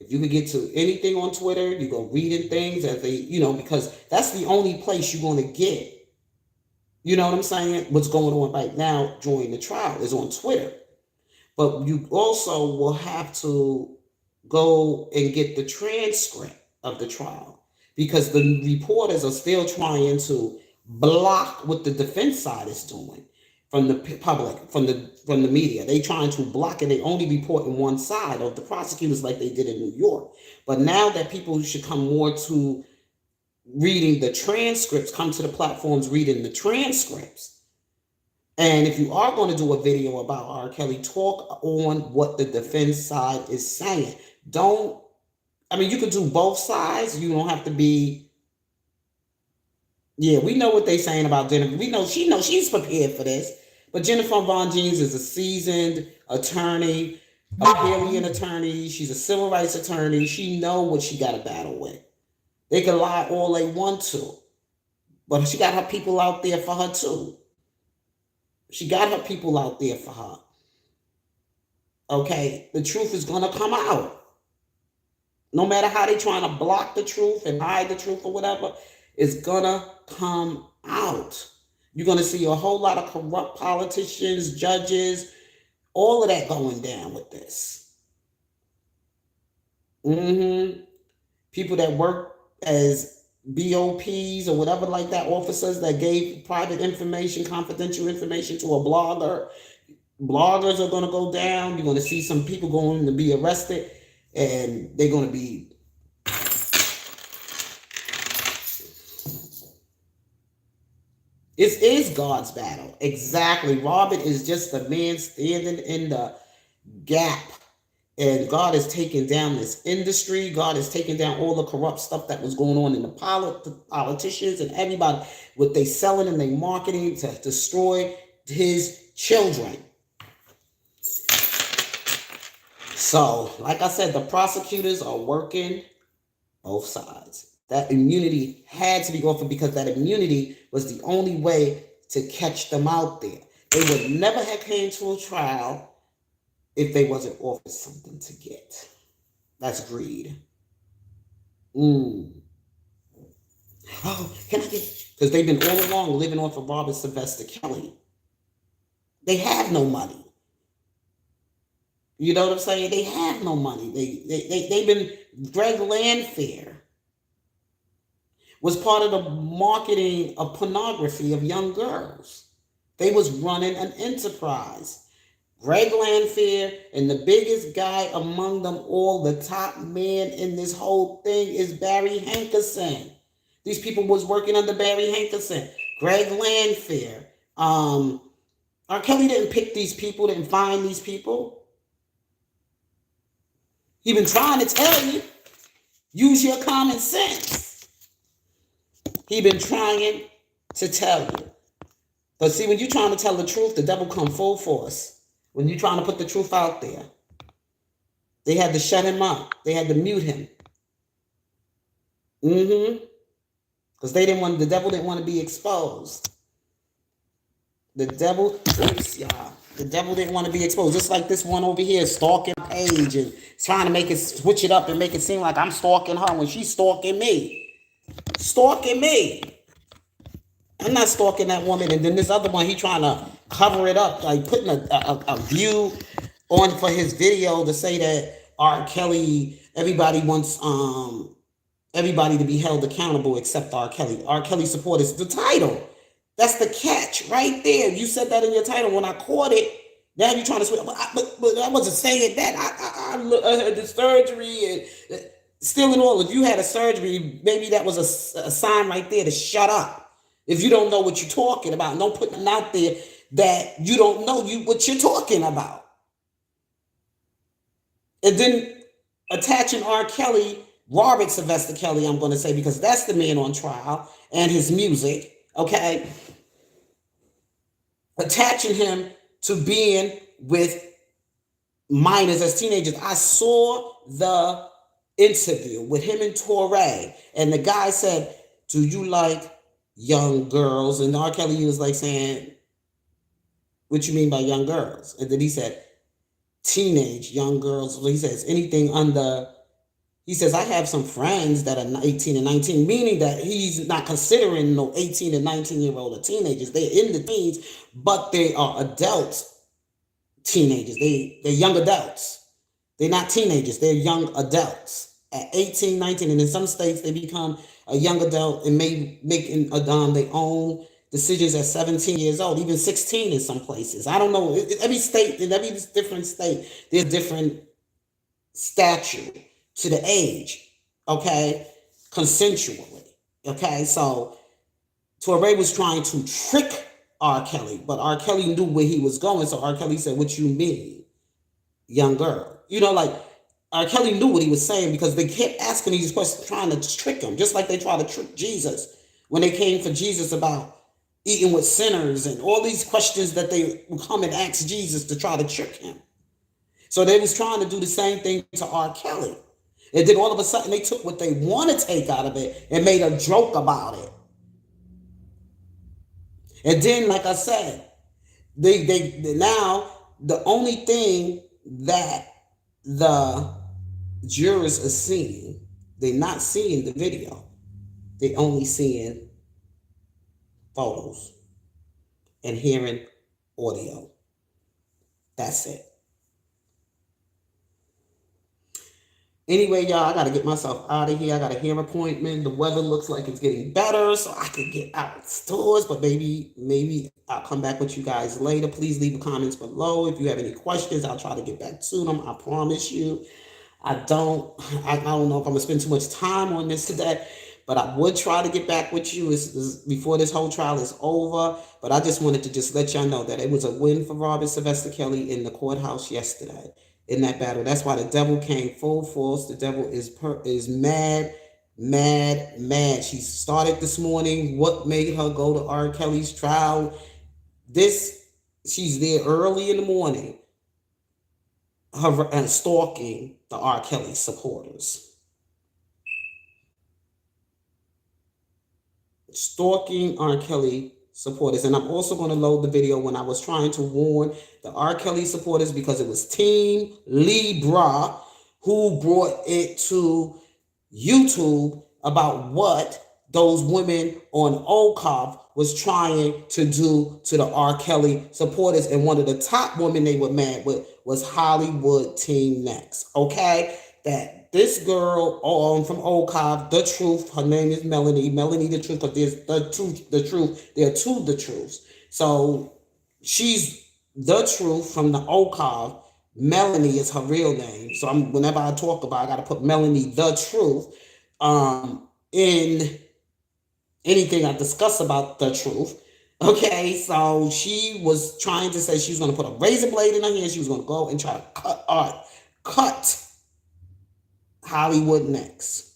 If you could get to anything on Twitter, you go reading things as they, because that's the only place you're going to get, you know what I'm saying? What's going on right now during the trial is on Twitter. But you also will have to go and get the transcript of the trial because the reporters are still trying to block what the defense side is doing from the public, from the media. They trying to block it. They only reporting one side of the prosecutors like they did in New York. But now that people should come more to reading the transcripts, come to the platforms reading the transcripts. And if you are going to do a video about R. Kelly, talk on what the defense side is saying. You could do both sides. You don't have to be. Yeah, we know what they're saying about Jennifer. We know she's prepared for this. But Jennifer Von Jeans is a seasoned attorney, a alien attorney. She's a civil rights attorney. She know what she got to battle with. They can lie all they want to. But she got her people out there for her too. She got her people out there for her. Okay? The truth is going to come out. No matter how they trying to block the truth and hide the truth or whatever, it's going to come out. You're going to see a whole lot of corrupt politicians, judges, all of that going down with this. People that work as BOPs or whatever like that, officers that gave private information, confidential information to a blogger. Bloggers are going to go down. You're going to see some people going to be arrested and they're going to be. It is God's battle. Exactly. Robert is just a man standing in the gap. And God is taking down this industry. God is taking down all the corrupt stuff that was going on in the politicians and everybody, what they selling and they marketing to destroy his children. So, like I said, the prosecutors are working both sides. That immunity had to be offered because that immunity was the only way to catch them out there. They would never have came to a trial if they wasn't offered something to get. That's greed. Oh, can I get... Because they've been all along living off of Robert Sylvester Kelly. They have no money. You know what I'm saying? They have no money. They've been, Greg Landfair was part of the marketing of pornography of young girls. They was running an enterprise. Greg Landfair, and the biggest guy among them all, the top man in this whole thing, is Barry Hankerson. These people was working under Barry Hankerson. Greg Landfair. R. Kelly didn't pick these people, didn't find these people. He been trying to tell you, use your common sense. He been trying to tell you. But see, when you're trying to tell the truth, the devil come full force. When you're trying to put the truth out there, they had to shut him up. They had to mute him. Because the devil didn't want to be exposed. The devil didn't want to be exposed. Just like this one over here, stalking Paige and trying to make it, switch it up and make it seem like I'm stalking her when she's stalking me. Stalking me. I'm not stalking that woman. And then this other one, he trying to cover it up, like putting a view on for his video to say that R. Kelly, everybody wants everybody to be held accountable except R. Kelly. R. Kelly supporters, the title. That's the catch right there. You said that in your title. When I caught it, now you're trying to switch. But I wasn't saying that. I had the surgery and still in all. If you had a surgery, maybe that was a sign right there to shut up. If you don't know what you're talking about, don't put it out there that you don't know what you're talking about. And then attaching R. Kelly, Robert Sylvester Kelly, I'm going to say, because that's the man on trial, and his music, okay? Attaching him to being with minors as teenagers. I saw the interview with him and Torre, and the guy said, "Do you like young girls?" And R. Kelly was like saying, "What you mean by young girls?" And then he said, "Teenage young girls." So he says, anything under, he says, "I have some friends that are 18 and 19, meaning that he's not considering no 18 and 19-year-old or teenagers. They're in the teens, but they are adults, teenagers. They're young adults. They're not teenagers. They're young adults. At 18, 19, and in some states, they become a young adult and may making their own decisions at 17 years old, even 16 in some places. I don't know. Every state, in every different state, there's different statute to the age, okay, consensually, okay? So Torre was trying to trick R. Kelly, but R. Kelly knew where he was going, so R. Kelly said, "What you mean, young girl?" You know, like, R. Kelly knew what he was saying because they kept asking these questions, trying to trick him, just like they tried to trick Jesus when they came for Jesus about eating with sinners and all these questions that they would come and ask Jesus to try to trick him. So they was trying to do the same thing to R. Kelly. And then all of a sudden they took what they want to take out of it and made a joke about it. And then, like I said, they now the only thing that the jurors are seeing, they're not seeing the video. They're only seeing photos and hearing audio. That's it. Anyway, y'all, I got to get myself out of here. I got a hair appointment. The weather looks like it's getting better, so I could get outdoors, but maybe I'll come back with you guys later. Please leave the comments below. If you have any questions, I'll try to get back to them. I promise you. I don't know if I'm going to spend too much time on this today, but I would try to get back with you before this whole trial is over. But I just wanted to just let y'all know that it was a win for Robert Sylvester Kelly in the courthouse yesterday in that battle. That's why the devil came full force. The devil is mad. She started this morning. What made her go to R. Kelly's trial? She's there early in the morning, and stalking the R. Kelly supporters. Stalking R. Kelly supporters. And I'm also going to load the video when I was trying to warn the R. Kelly supporters, because it was Team Libra who brought it to YouTube about what those women on OCOV was trying to do to the R. Kelly supporters. And one of the top women they were mad with was Hollywood Team Next. Okay? That this girl from OCOV, The Truth, her name is Melanie. Melanie The Truth, but there's The Truth. There are two The Truths. So she's The Truth from the OCOV. Melanie is her real name. So whenever I talk about, I got to put Melanie The Truth in anything I discuss about The Truth. Okay, so she was trying to say she was going to put a razor blade in her hand. She was going to go and try to cut Hollywood Next.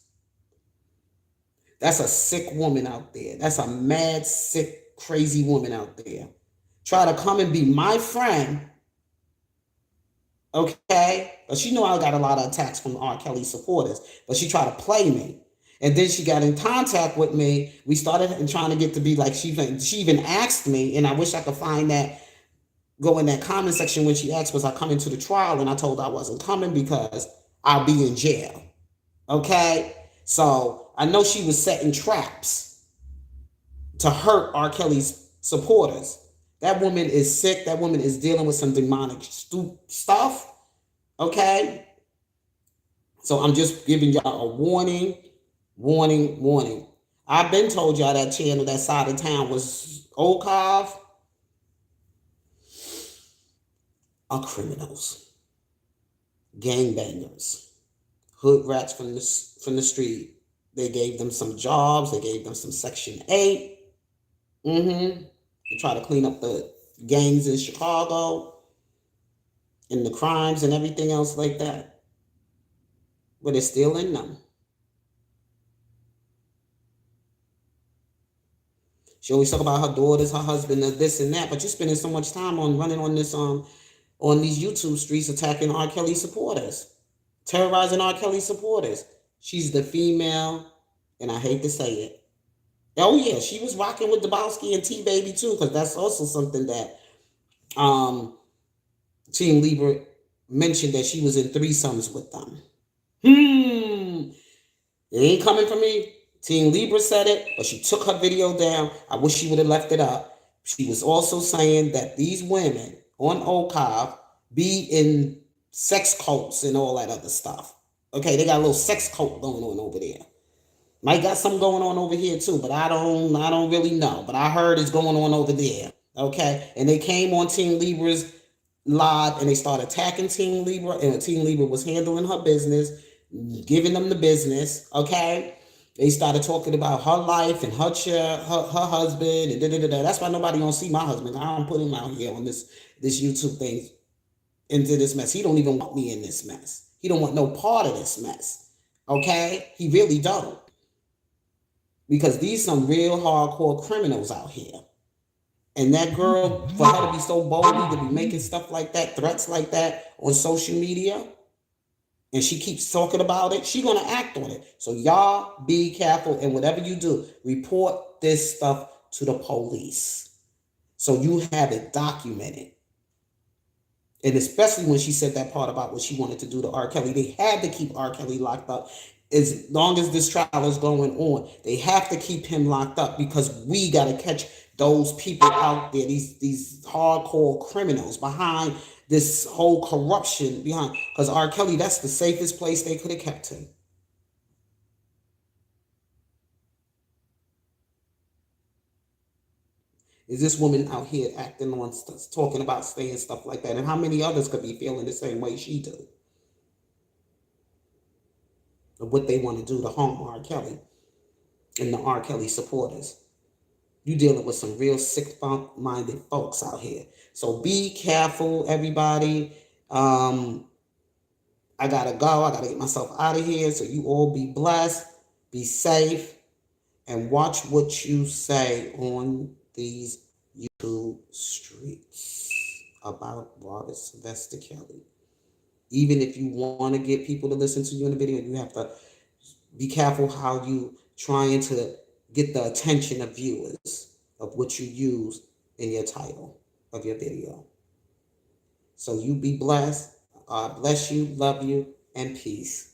That's a sick woman out there. That's a mad, sick, crazy woman out there. Try to come and be my friend. Okay, but she knew I got a lot of attacks from R. Kelly supporters, but she tried to play me. And then she got in contact with me. We started trying to get to be like, she even asked me, and I wish I could find that, go in that comment section when she asked, was I coming to the trial? And I told her I wasn't coming because I'll be in jail. Okay? So I know she was setting traps to hurt R. Kelly's supporters. That woman is sick. That woman is dealing with some demonic stuff. Okay? So I'm just giving y'all a warning. I've been told y'all that channel, that side of town was OCOV are criminals, gangbangers, hood rats from the street. They gave them some jobs. They gave them some Section 8. To try to clean up the gangs in Chicago and the crimes and everything else like that. But it's still in them. She always talk about her daughters, her husband, this and that, but you're spending so much time on running on this on these YouTube streets attacking R. Kelly supporters, terrorizing R. Kelly supporters. She's the female, and I hate to say it. Oh yeah, she was rocking with Dabowski and T Baby too, because that's also something that Team Libra mentioned, that she was in threesomes with them. It ain't coming from me. Team Libra said it, but she took her video down. I wish she would have left it up. She was also saying that these women on OCOV be in sex cults and all that other stuff. Okay, they got a little sex cult going on over there. Might got something going on over here too, but I don't really know. But I heard it's going on over there. Okay, and they came on Team Libra's live and they started attacking Team Libra, and Team Libra was handling her business, giving them the business. Okay. They started talking about her life and her husband, and da-da-da-da. That's why nobody gonna see my husband. I don't put him out here on this YouTube thing into this mess. He don't even want me in this mess. He don't want no part of this mess. Okay? He really don't. Because these some real hardcore criminals out here. And that girl, for her to be so bold, to be making stuff like that, threats like that on social media, and she keeps talking about it, she's going to act on it. So y'all be careful, and whatever you do, report this stuff to the police so you have it documented. And especially when she said that part about what she wanted to do to R. Kelly, they had to keep R. Kelly locked up. As long as this trial is going on, they have to keep him locked up, because we got to catch those people out there, these hardcore criminals behind this whole corruption behind. Because R. Kelly, that's the safest place they could have kept him. Is this woman out here acting on, talking about saying stuff like that? And how many others could be feeling the same way she do? Of what they want to do to harm R. Kelly and the R. Kelly supporters. You dealing with some real sick-minded folks out here. So be careful, everybody. I gotta go. I gotta get myself out of here. So you all be blessed, be safe, and watch what you say on these YouTube streets about Robert Sylvester Kelly. Even if you want to get people to listen to you in the video, you have to be careful how you trying to get the attention of viewers of what you use in your title of your video. So you be blessed. God bless you, love you, and peace.